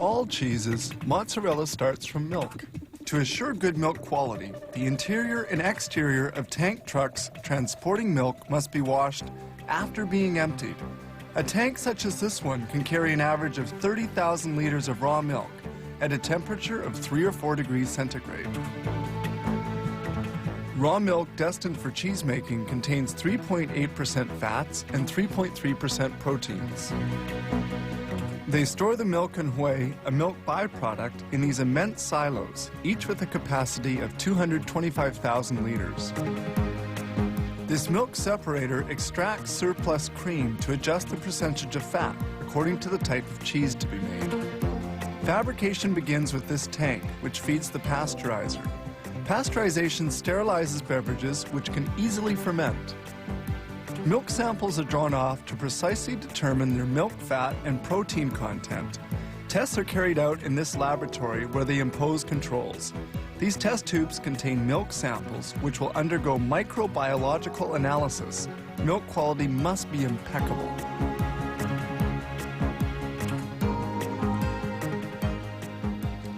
all cheeses, mozzarella starts from milk. To assure good milk quality, the interior and exterior of tank trucks transporting milk must be washed after being emptied. A tank such as this one can carry an average of 30,000 liters of raw milk at a temperature of 3 or 4 degrees centigrade. Raw milk destined for cheese making contains 3.8% fats and 3.3% proteins. They store the milk and whey, a milk byproduct, in these immense silos, each with a capacity of 225,000 liters. This milk separator extracts surplus cream to adjust the percentage of fat according to the type of cheese to be made. Fabrication begins with this tank, which feeds the pasteurizer. Pasteurization sterilizes beverages which can easily ferment. Milk samples are drawn off to precisely determine their milk fat and protein content. Tests are carried out in this laboratory where they impose controls. These test tubes contain milk samples which will undergo microbiological analysis. Milk quality must be impeccable.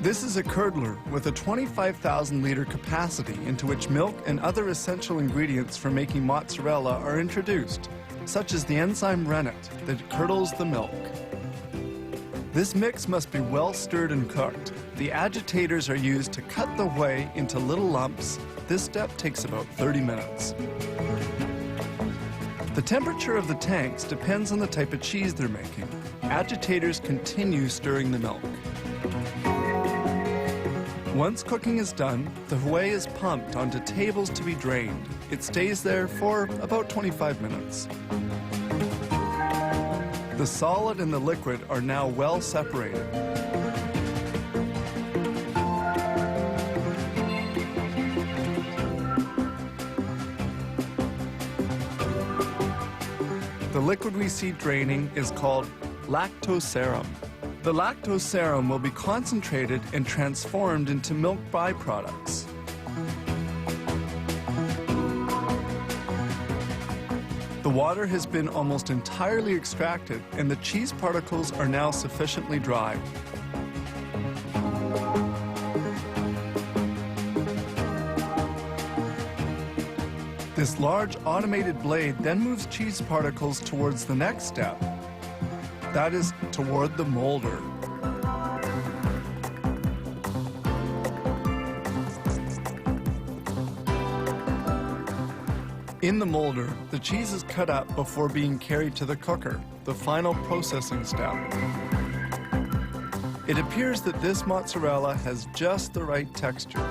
This is a curdler with a 25,000 liter capacity into which milk and other essential ingredients for making mozzarella are introduced, such as the enzyme rennet that curdles the milk. This mix must be well stirred and cooked. The agitators are used to cut the whey into little lumps. This step takes about 30 minutes. The temperature of the tanks depends on the type of cheese they're making. Agitators continue stirring the milk. Once cooking is done, the whey is pumped onto tables to be drained. It stays there for about 25 minutes. The solid and the liquid are now well separated. The liquid we see draining is called lactose serum. The lactose serum will be concentrated and transformed into milk byproducts. The water has been almost entirely extracted and the cheese particles are now sufficiently dry. This large automated blade then moves cheese particles towards the next step. That is, toward the molder. In the molder, the cheese is cut up before being carried to the cooker, the final processing step. It appears that this mozzarella has just the right texture.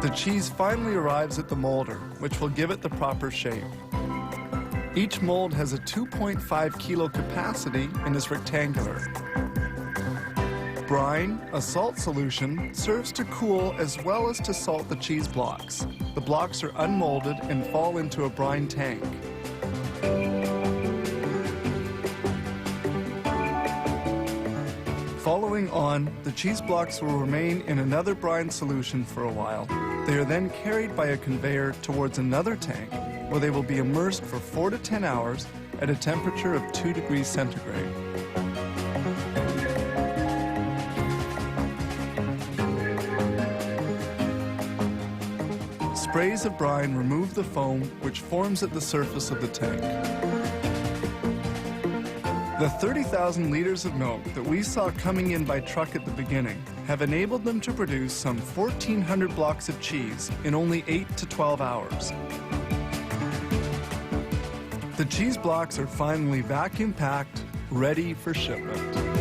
The cheese finally arrives at the molder, which will give it the proper shape. Each mold has a 2.5 kilo capacity and is rectangular. Brine, a salt solution, serves to cool as well as to salt the cheese blocks. The blocks are unmolded and fall into a brine tank. Following on, the cheese blocks will remain in another brine solution for a while. They are then carried by a conveyor towards another tank, where they will be immersed for 4 to 10 hours at a temperature of 2 degrees centigrade. Sprays of brine remove the foam which forms at the surface of the tank. The 30,000 liters of milk that we saw coming in by truck at the beginning have enabled them to produce some 1,400 blocks of cheese in only 8 to 12 hours. The cheese blocks are finally vacuum packed, ready for shipment.